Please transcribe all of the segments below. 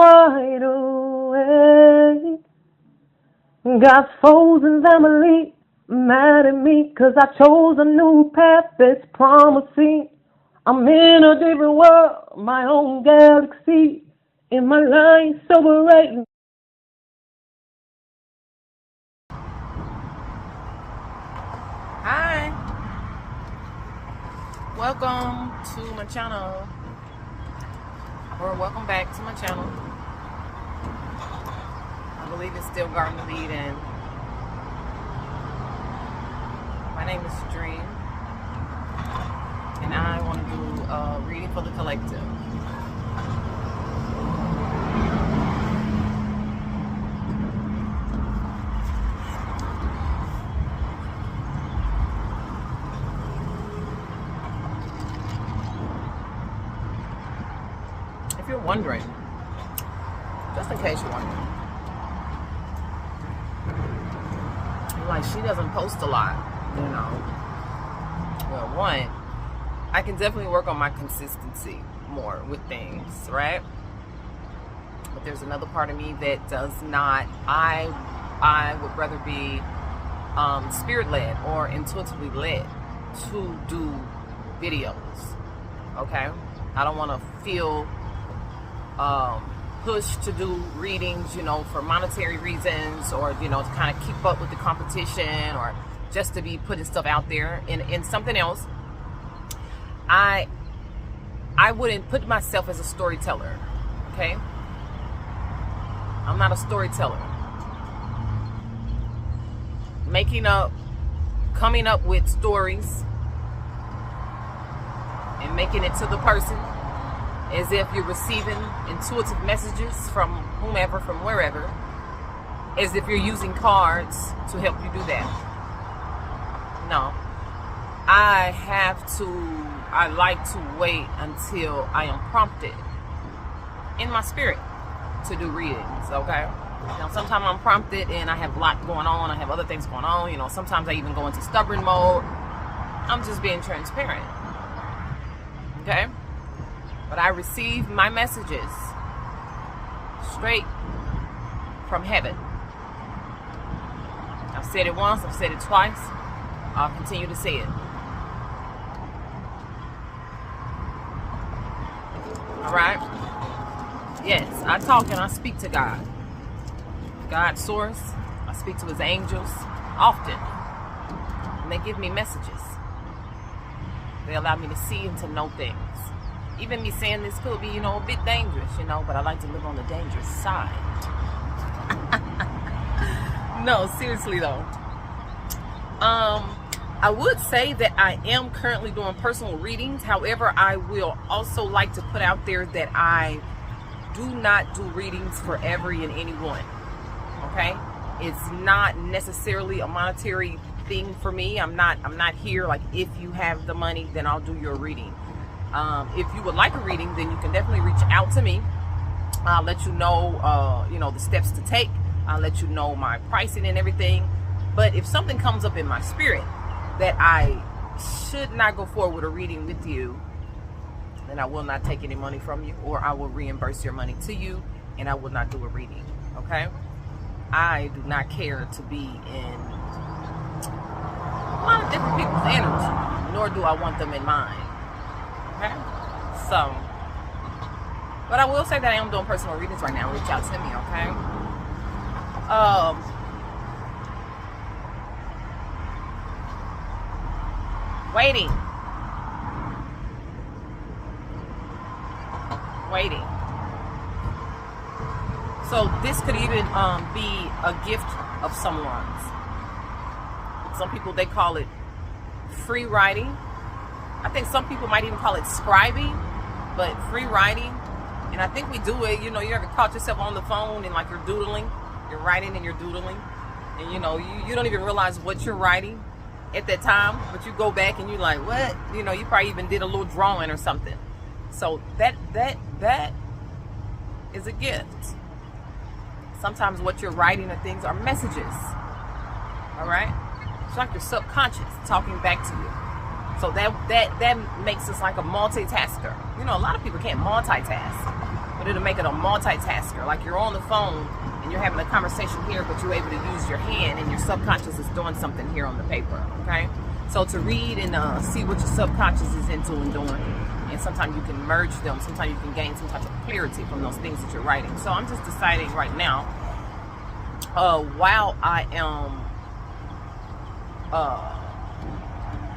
wide awake. Got foes and family mad at me 'cause I chose a new path that's promising. I'm in a different world, my own galaxy. In my line, soberating. Hi, welcome to my channel, or welcome back to my channel. I believe it's still Garden of Eden. My name is Dream, and I want to do a reading for the collective. If you're wondering, just in case you're wondering, like, she doesn't post a lot, you know. Well, one, I can definitely work on my consistency more with things, right? But there's another part of me that does not. I would rather be spirit-led or intuitively led to do videos, okay? I don't want to feel pushed to do readings, you know, for monetary reasons, or, you know, to kind of keep up with the competition, or just to be putting stuff out there. In something else, I wouldn't put myself as a storyteller, okay? I'm not a storyteller. Coming up with stories and making it to the person as if you're receiving intuitive messages from whomever, from wherever, as if you're using cards to help you do that. No. I like to wait until I am prompted in my spirit to do readings, okay? Now, sometimes I'm prompted and I have a lot going on. I have other things going on. You know, sometimes I even go into stubborn mode. I'm just being transparent, okay? But I receive my messages straight from heaven. I've said it once, I've said it twice. I'll continue to say it. All right? Yes, I talk and I speak to God. God's source. I speak to his angels often. And they give me messages. They allow me to see and to know things. Even me saying this could be, you know, a bit dangerous, you know, but I like to live on the dangerous side. No, seriously though. I would say that I am currently doing personal readings. However, I will also like to put out there that I do not do readings for every and anyone. Okay? It's not necessarily a monetary thing for me. I'm not here like, if you have the money, then I'll do your reading. If you would like a reading, then you can definitely reach out to me. I'll let you know, you know, the steps to take. I'll let you know my pricing and everything. But if something comes up in my spirit that I should not go forward with a reading with you, then I will not take any money from you, or I will reimburse your money to you, and I will not do a reading, okay? I do not care to be in a lot of different people's energy, nor do I want them in mine. Okay? So, but I will say that I am doing personal readings right now. Reach out to me, okay? Waiting. So this could even be a gift of someone's. Some people, they call it free writing. I think some people might even call it scribing, but free writing. And I think we do it, you know, you ever caught yourself on the phone and like you're doodling, you're writing and you're doodling, and you know, you don't even realize what you're writing at that time, but you go back and you're like, what? You know, you probably even did a little drawing or something. So that is a gift. Sometimes what you're writing or things are messages. All right? It's like your subconscious talking back to you. So that makes us like a multitasker. You know, a lot of people can't multitask. but it'll make it a multitasker. Like you're on the phone and you're having a conversation here, but you're able to use your hand and your subconscious is doing something here on the paper, okay? So to read and see what your subconscious is into and doing, and sometimes you can merge them, sometimes you can gain some type of clarity from those things that you're writing. So I'm just deciding right now, while I am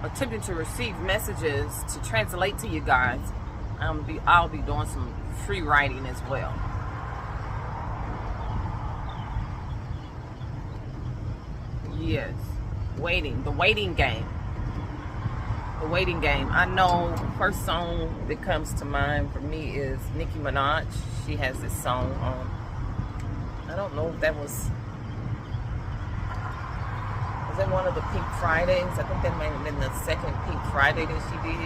attempting to receive messages to translate to you guys, I'll be doing some free writing as well. Yes, the waiting game. The waiting game. I know first song that comes to mind for me is Nicki Minaj. She has this song on. I don't know if that was that one of the Pink Fridays. I think that might have been the second Pink Friday that she did.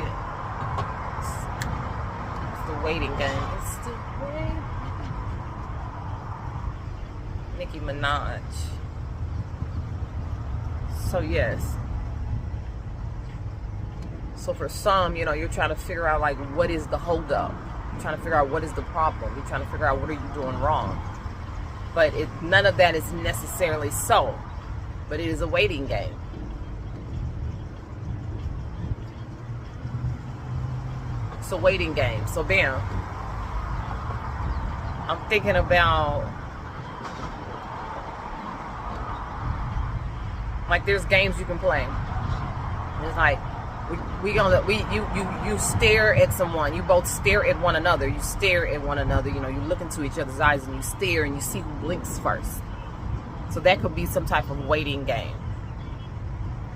It's the waiting game. It's the waiting. Nicki Minaj. So yes. So for some, you know, you're trying to figure out like what is the holdup. You're trying to figure out what is the problem. You're trying to figure out what are you doing wrong. But none of that is necessarily so. But it is a waiting game. It's a waiting game. So bam. I'm thinking about like there's games you can play. It's like you stare at someone. You both stare at one another. You stare at one another. You know, you look into each other's eyes and you stare and you see who blinks first. So that could be some type of waiting game.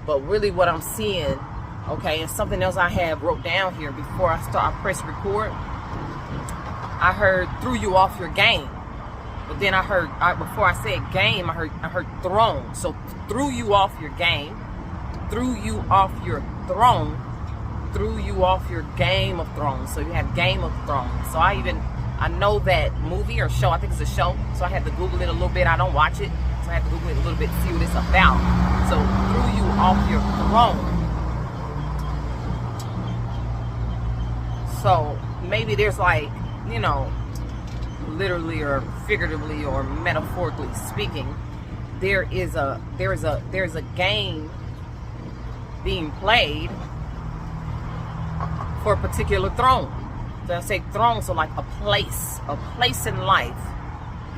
But really what I'm seeing, okay, and something else I have wrote down here before I press record, I heard threw you off your game. But then I heard, before I said game, I heard throne. So threw you off your game, threw you off your throne, threw you off your Game of Thrones. So you have Game of Thrones. So I know that movie or show. I think it's a show. So I had to Google it a little bit. I don't watch it. So I have to Google it a little bit to see what it's about. So threw you off your throne. So maybe there's like, you know, literally or figuratively or metaphorically speaking, there is a game being played for a particular throne. So I say throne, so like a place in life.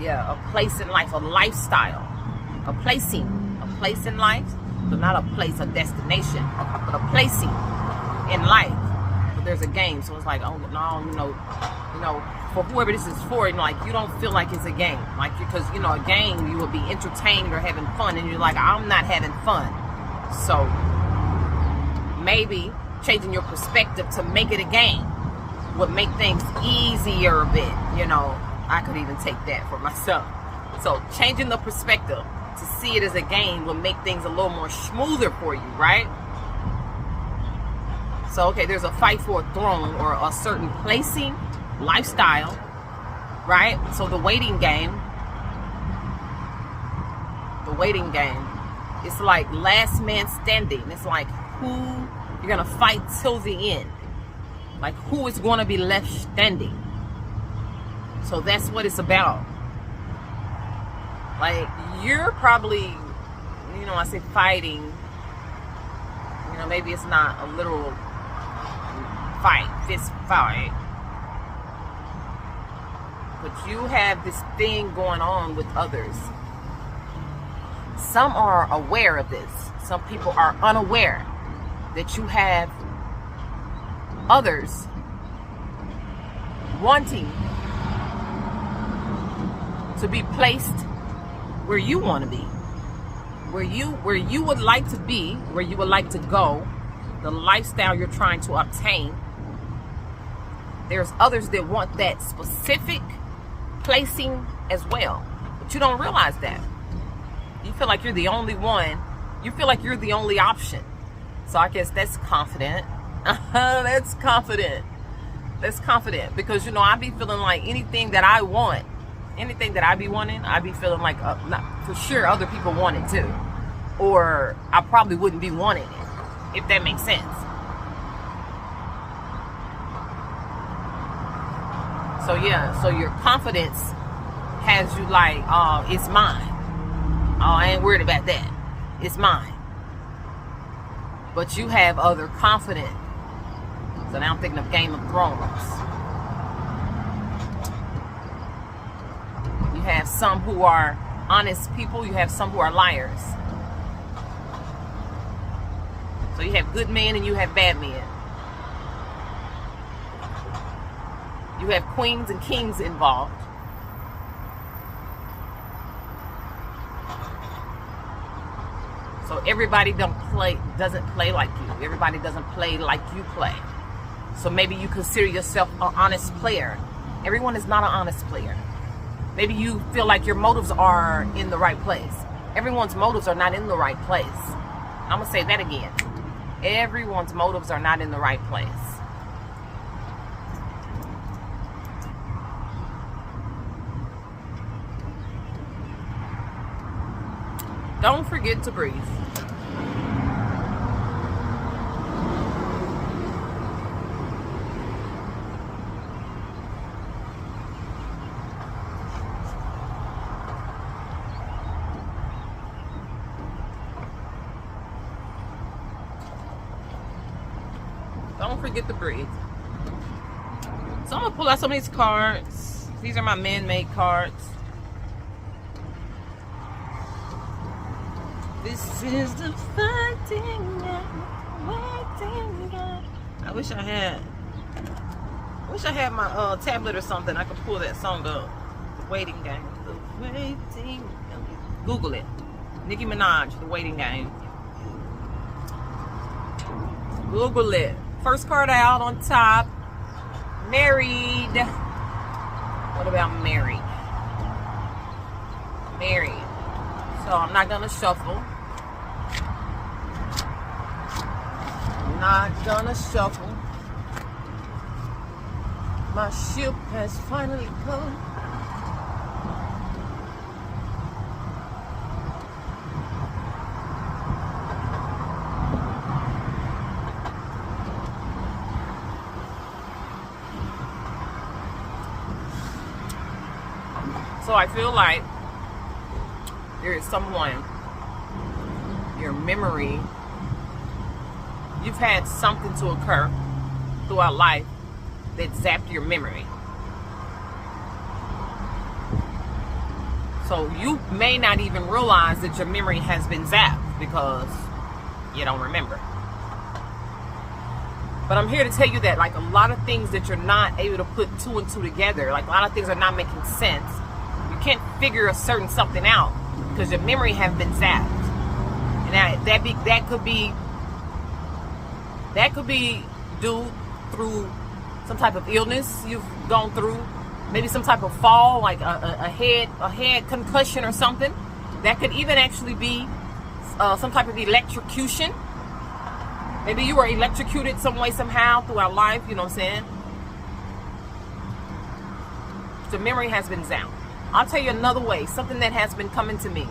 Yeah, a place in life, a lifestyle, a place in life, but not a place, a destination, but a placing in life. But there's a game, so it's like, oh no, you know, for whoever this is for, and like you don't feel like it's a game, like because you know a game you will be entertained or having fun, and you're like I'm not having fun. So maybe changing your perspective to make it a game would make things easier a bit. You know, I could even take that for myself. So changing the perspective to see it as a game would make things a little more smoother for you, right? So okay, there's a fight for a throne or a certain placing lifestyle, right? So the waiting game, it's like last man standing. It's like who you're gonna fight till the end, like who is going to be left standing. So that's what it's about. Like you're probably, you know, I say fighting, you know, maybe it's not a literal fight, fist fight, but you have this thing going on with others. Some are aware of this. Some people are unaware that you have others wanting to be placed where you want to be, where you would like to be, where you would like to go, the lifestyle you're trying to obtain. There's others that want that specific placing as well, but you don't realize that. You feel like you're the only one. You feel like you're the only option. So I guess that's confident. That's confident. That's confident. Because, you know, I be feeling like anything that I want, anything that I be wanting, I be feeling like not, for sure other people want it too. Or I probably wouldn't be wanting it, if that makes sense. So yeah, so your confidence has you like, oh, it's mine. Oh, I ain't worried about that. It's mine. But you have other confidence. So now I'm thinking of Game of Thrones. You have some who are honest people. You have some who are liars. So you have good men and you have bad men. You have queens and kings involved. So everybody doesn't play like you. Everybody doesn't play like you play. So maybe you consider yourself an honest player. Everyone is not an honest player. Maybe you feel like your motives are in the right place. Everyone's motives are not in the right place. I'm going to say that again. Everyone's motives are not in the right place. Don't forget to breathe. Don't forget to breathe. So I'm going to pull out some of these cards. These are my man-made cards. This is the fighting game, waiting game. I wish I had my tablet or something. I could pull that song up. The Waiting Game. The Waiting Game. Google it. Nicki Minaj, The Waiting Game. Google it. First card out on top. Married. What about married? Married. So I'm not gonna shuffle. Not gonna shuffle. My ship has finally come. So I feel like there is someone, your memory, you've had something to occur throughout life that zapped your memory. So you may not even realize that your memory has been zapped because you don't remember. But I'm here to tell you that like a lot of things that you're not able to put two and two together, like a lot of things are not making sense. You can't figure a certain something out because your memory has been zapped. And that could be due through some type of illness you've gone through, maybe some type of fall, like a head concussion or something. That could even actually be some type of electrocution. Maybe you were electrocuted some way, somehow throughout life, you know what I'm saying? The memory has been zapped. I'll tell you another way, something that has been coming to me.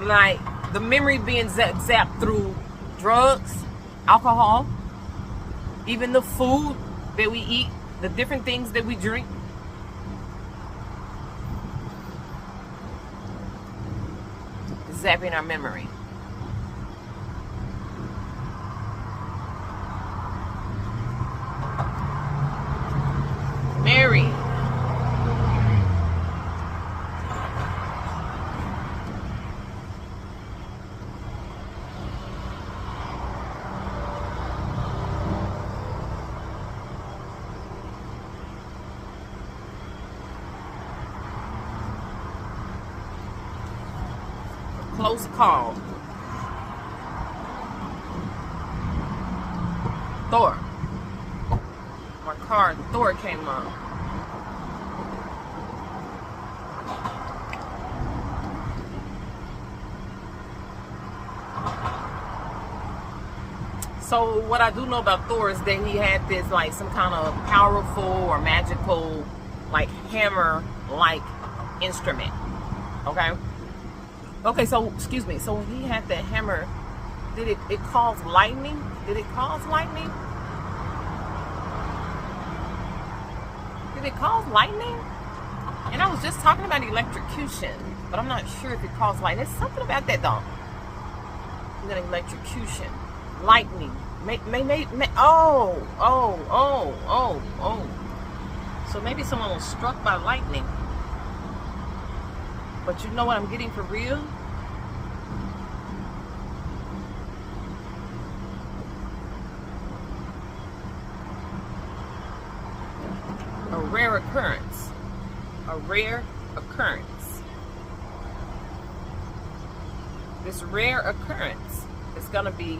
Like the memory being zapped through drugs, alcohol, even the food that we eat, the different things that we drink. Zapping our memory. Mary. Close call. Thor. My card, Thor came up. So what I do know about Thor is that he had this like some kind of powerful or magical like hammer like instrument. Okay, so excuse me. So when he had that hammer, did it cause lightning? Did it cause lightning? Did it cause lightning? And I was just talking about electrocution, but I'm not sure if it caused lightning. There's something about that though. And then electrocution, lightning. Oh. So maybe someone was struck by lightning. But you know what I'm getting for real? A rare occurrence. A rare occurrence. This rare occurrence is going to be,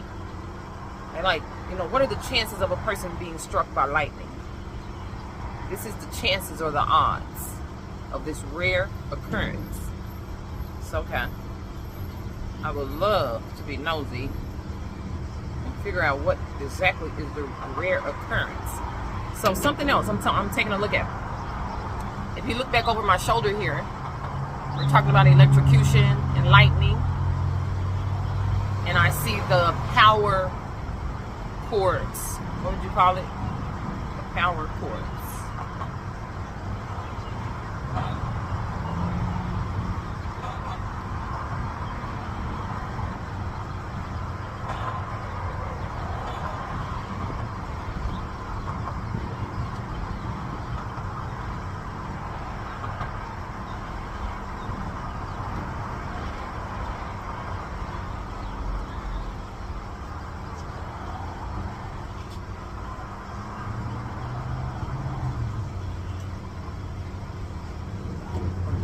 like, you know, what are the chances of a person being struck by lightning? This is the chances or the odds of this rare occurrence. So, okay. I would love to be nosy and figure out what exactly is the rare occurrence. So something else I'm taking a look at. If you look back over my shoulder here, we're talking about electrocution and lightning. And I see the power cords. What would you call it? The power cords.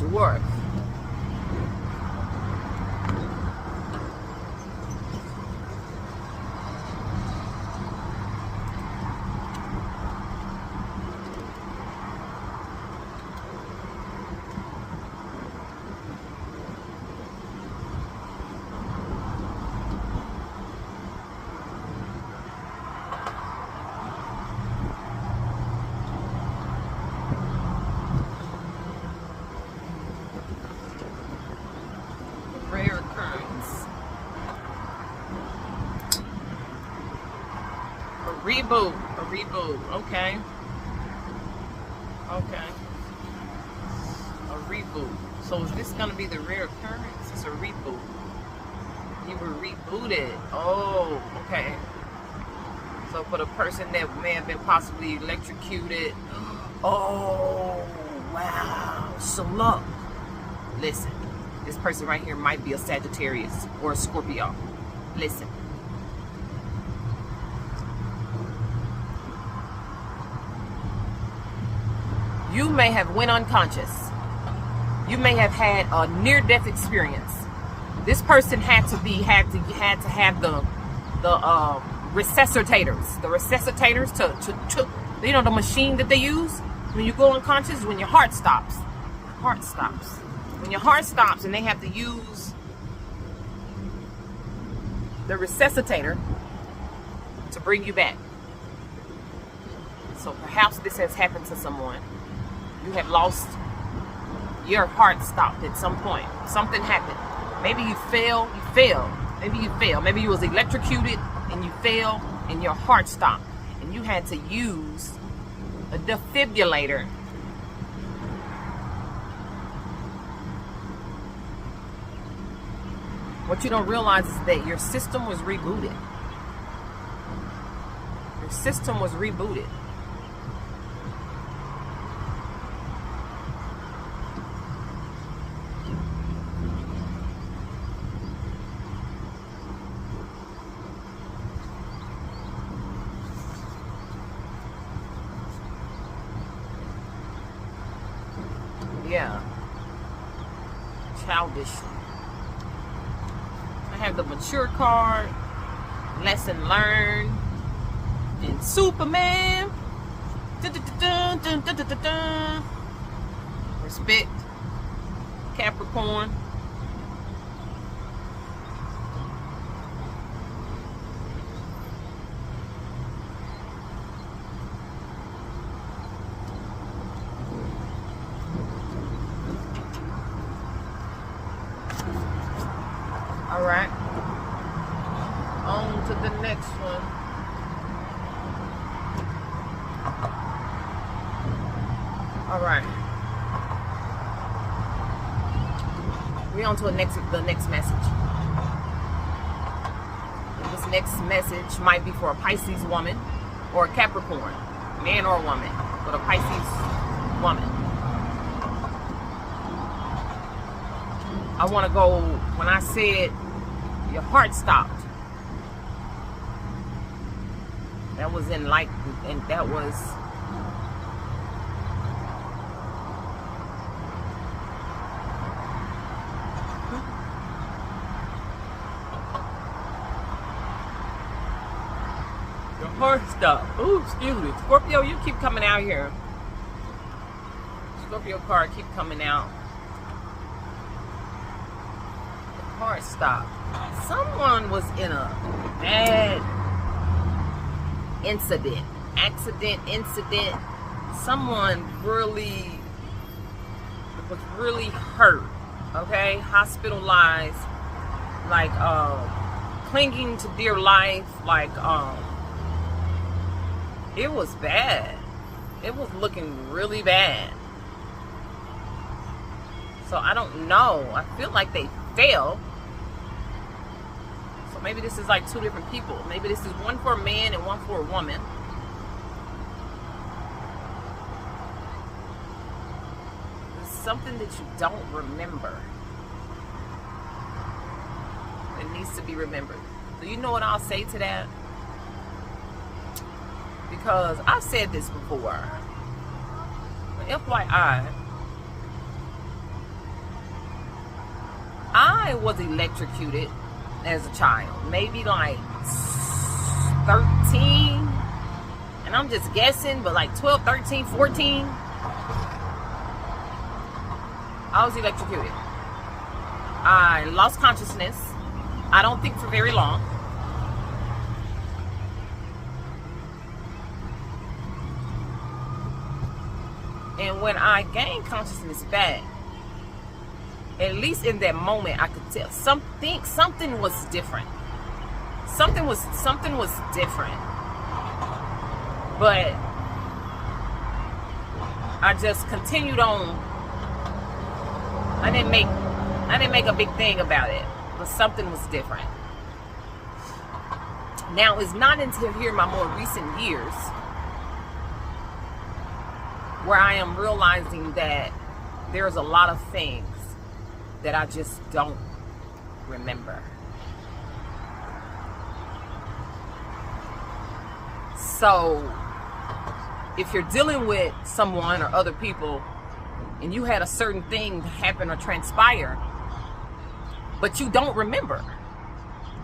Dwarf. Rare occurrence. A reboot. Okay. A reboot. So is this gonna be the rare occurrence? It's a reboot. You were rebooted. Oh, okay. So for the person that may have been possibly electrocuted. Oh, wow. So look. Listen. This person right here might be a Sagittarius or a Scorpio. Listen. You may have went unconscious. You may have had a near-death experience. This person had to have the resuscitators. The resuscitators to you know, the machine that they use when you go unconscious, when your heart stops. Heart stops. When your heart stops and they have to use the resuscitator to bring you back. So perhaps this has happened to someone. You have lost, your heart stopped at some point. Something happened. Maybe you fell. Maybe you fell. Maybe you was electrocuted and you fell and your heart stopped. And you had to use a defibrillator. What you don't realize is that your system was rebooted. Your system was rebooted. Yeah. Childish. I have the mature card, lesson learned, and Superman. Dun, dun, dun, dun, dun, dun, dun, dun. Respect. Capricorn. All right. On to the next one. All right. We're on to the next message. This next message might be for a Pisces woman or a Capricorn, man or woman, but a Pisces woman. I want to go, when I said your heart stopped, that was in light, and that was your heart stopped. Ooh, excuse me. Scorpio, you keep coming out here. Scorpio card keep coming out. Heart stop. Someone was in a bad incident. Someone really was really hurt. Okay? Hospitalized. Like clinging to dear life. Like it was bad. It was looking really bad. So I don't know. I feel like they fell. So maybe this is like two different people. Maybe this is one for a man and one for a woman. It's something that you don't remember. It needs to be remembered. So you know what I'll say to that? Because I've said this before. But FYI, I was electrocuted as a child, maybe like 13, and I'm just guessing, but like 12, 13, 14, I was electrocuted. I lost consciousness, I don't think for very long. And when I gained consciousness back, at least in that moment, I could tell something was different. Something was different. But I just continued on. I didn't make a big thing about it, but something was different. Now, it's not until here my more recent years where I am realizing that there's a lot of things that I just don't remember. So, if you're dealing with someone or other people and you had a certain thing happen or transpire, but you don't remember,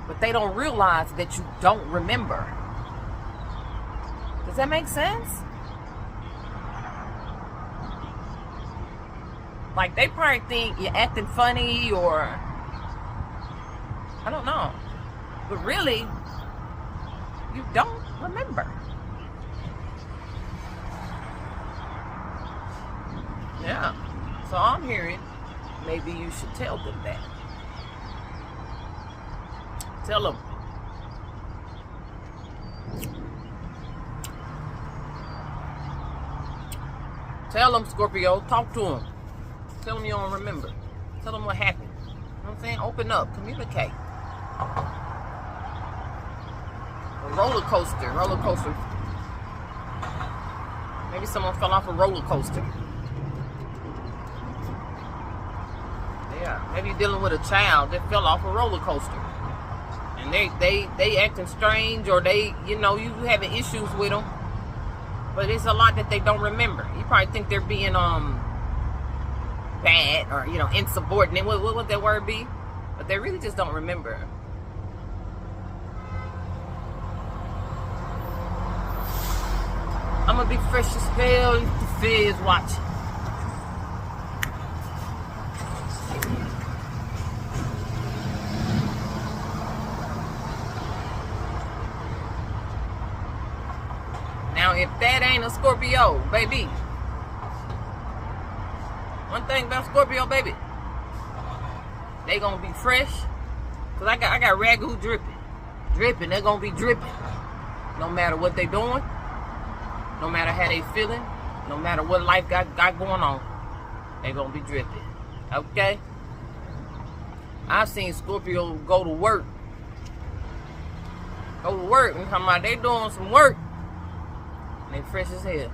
but they don't realize that you don't remember. Does that make sense? Like, they probably think you're acting funny or I don't know. But really, you don't remember. Yeah. So I'm hearing maybe you should tell them that. Tell them. Tell them, Scorpio. Talk to them. Tell them you don't remember. Tell them what happened. You know what I'm saying? Open up. Communicate. Roller coaster. Maybe someone fell off a roller coaster. Yeah. Maybe you're dealing with a child that fell off a roller coaster. And they acting strange, or they, you having issues with them. But it's a lot that they don't remember. You probably think they're being bad or insubordinate. What would that word be? But they really just don't remember. I'm gonna be fresh as hell if the feds watching. Now, if that ain't a Scorpio, baby. One thing about Scorpio, baby, they gonna be fresh. Cause I got ragu dripping. They're gonna be dripping. No matter what they doing, no matter how they feeling, No matter what life got going on, they gonna be dripping. Okay? I've seen Scorpio go to work. Go to work and come out, they doing some work. And they fresh as hell.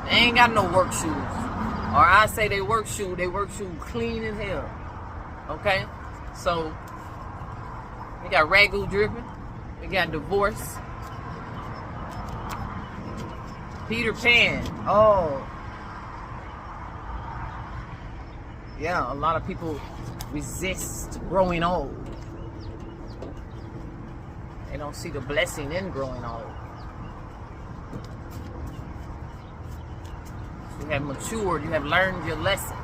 They ain't got no work shoes. Or I say they work shoe clean as hell. Okay? So, we got Ragu dripping. We got divorce. Peter Pan. Oh. Yeah, a lot of people resist growing old. They don't see the blessing in growing old. You have matured. You have learned your lesson.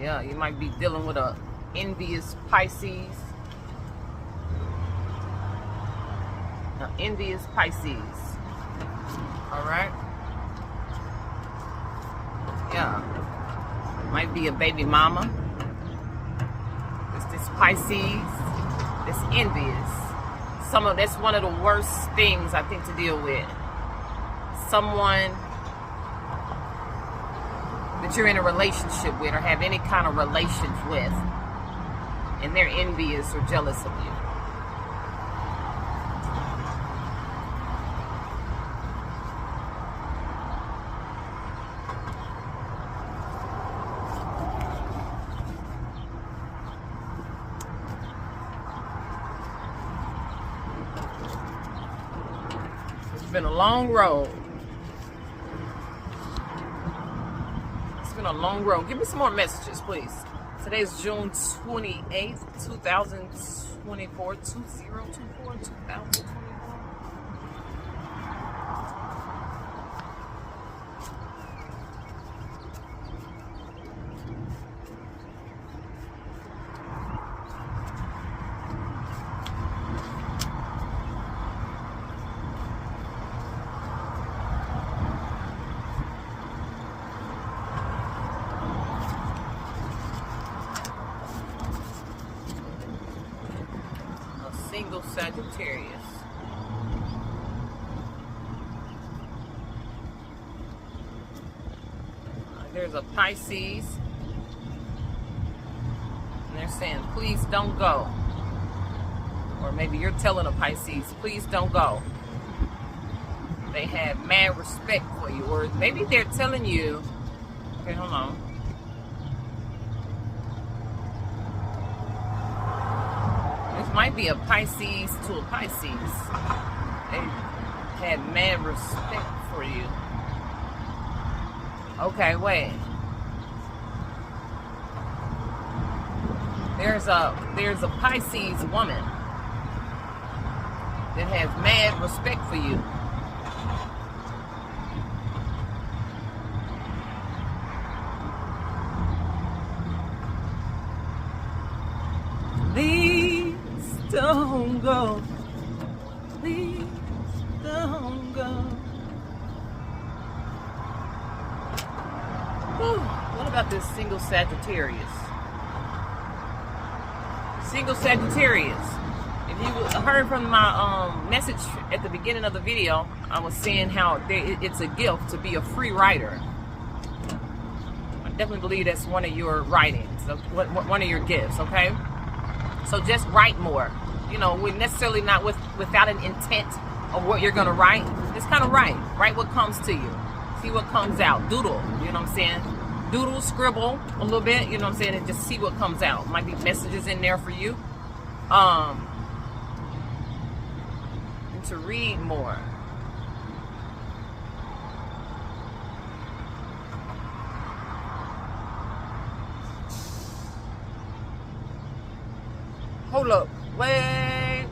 Yeah, you might be dealing with a envious Pisces. An envious Pisces. All right. Yeah. Might be a baby mama. It's this Pisces. It's envious. That's one of the worst things I think to deal with. Someone that you're in a relationship with or have any kind of relations with, and they're envious or jealous of you. It's been a long road. It's been a long road. Give me some more messages, please. Today's June 28th, 2024. 2024. Single Sagittarius. There's a Pisces. And they're saying, please don't go. Or maybe you're telling a Pisces, please don't go. They have mad respect for you. Or maybe they're telling you, okay, hold on. Might be a Pisces to a Pisces. They had mad respect for you. Okay, wait. There's a Pisces woman that has mad respect for you. Don't go. Please don't go. Whew. What about this single Sagittarius? Single Sagittarius. If you heard from my message at the beginning of the video, I was saying how it's a gift to be a free writer. I definitely believe that's one of your writings, one of your gifts, okay? So just write more. You know, we're necessarily not without an intent of what you're going to write. Just kind of write. Write what comes to you. See what comes out. Doodle. You know what I'm saying? Doodle, scribble a little bit. You know what I'm saying? And just see what comes out. Might be messages in there for you. And to read more. Hold up. Wait.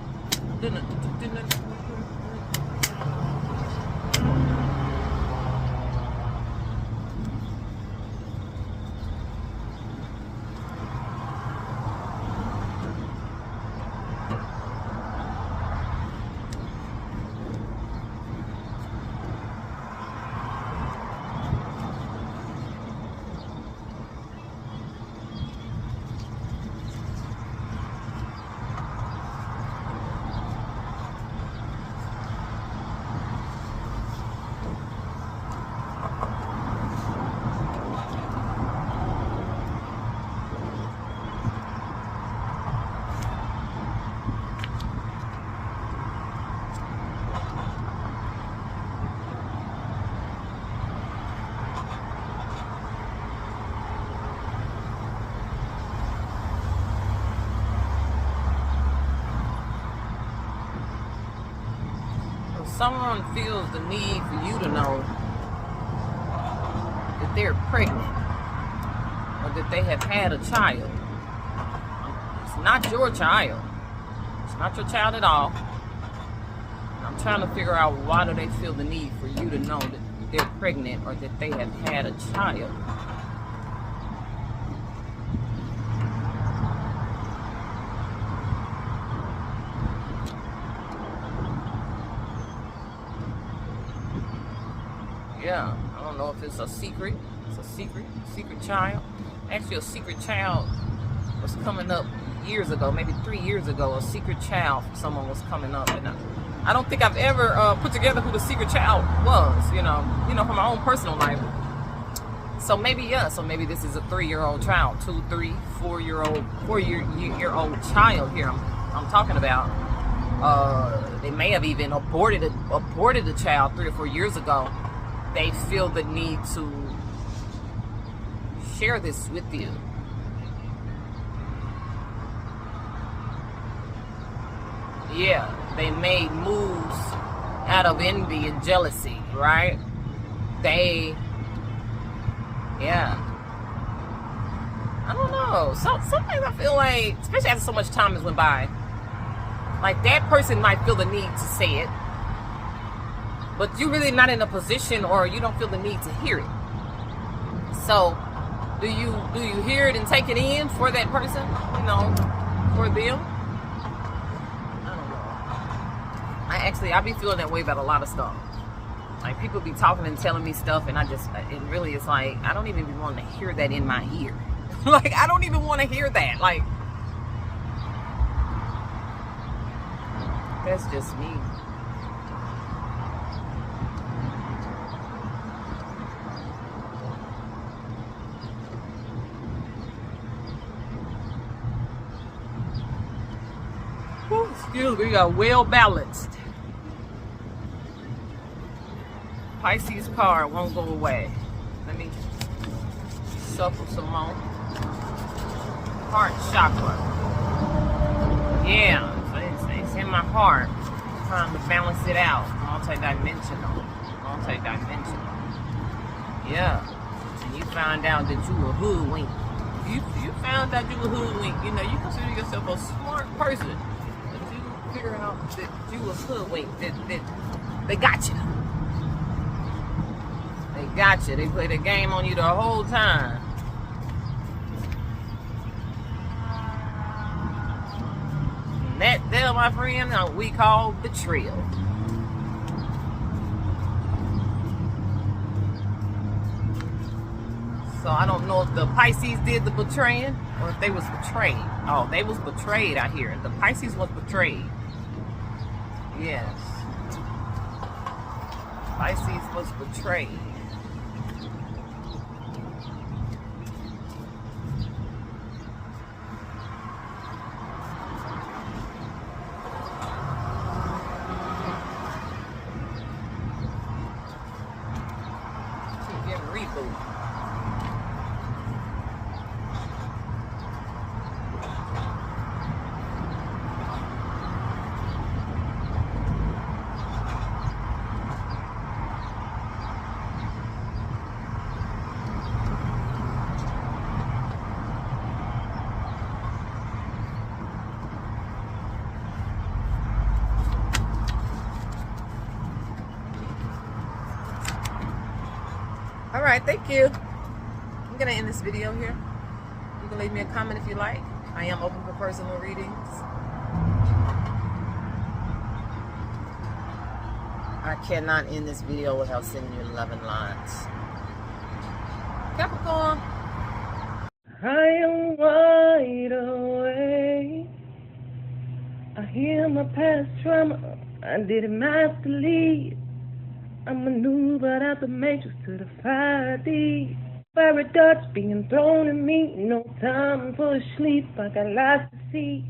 someone feels the need for you to know that they're pregnant or that they have had a child, it's not your child. It's not your child at all. I'm trying to figure out, why do they feel the need for you to know that they're pregnant or that they have had a child? Yeah, I don't know if it's a secret. It's a secret child. Actually, a secret child was coming up years ago, maybe 3 years ago. A secret child for someone was coming up, and I don't think I've ever put together who the secret child was. You know, from my own personal life. So maybe this is a 3-year-old child, 2, 3, 4-year-old, 4-year-old child here. I'm talking about. They may have even aborted a child 3 or 4 years ago. They feel the need to share this with you. Yeah, they made moves out of envy and jealousy, right? I don't know. Sometimes I feel like, especially after so much time has went by, like that person might feel the need to say it, but you're really not in a position, or you don't feel the need to hear it. So, do you hear it and take it in for that person? For them? I don't know. I be feeling that way about a lot of stuff. Like, people be talking and telling me stuff, and it's like, I don't even want to hear that in my ear. Like, I don't even want to hear that. Like, that's just me. Excuse me, we got well balanced. Pisces card won't go away. Let me shuffle some more. Heart chakra. Yeah, it's in my heart. I'm trying to balance it out. Multidimensional. Yeah. And you find out that you a hoodwink. You found out you a hoodwink. You consider yourself a smart person. Figure out that you a hoodwink, that they got you. They played a game on you the whole time. And that there, my friend, we call betrayal. So I don't know if the Pisces did the betraying or if they was betrayed. Oh, they was betrayed out here. The Pisces was betrayed. Yes. Pisces was betrayed. She's getting reboot. All right, thank you. I'm going to end this video here. You can leave me a comment if you like. I am open for personal readings. I cannot end this video without sending you 11 lines. Capricorn. I am wide awake. I hear my past trauma. I didn't masterly. I maneuvered out the matrix to defy thee. Fiery darts being thrown at me. No time for sleep. I got lots to see.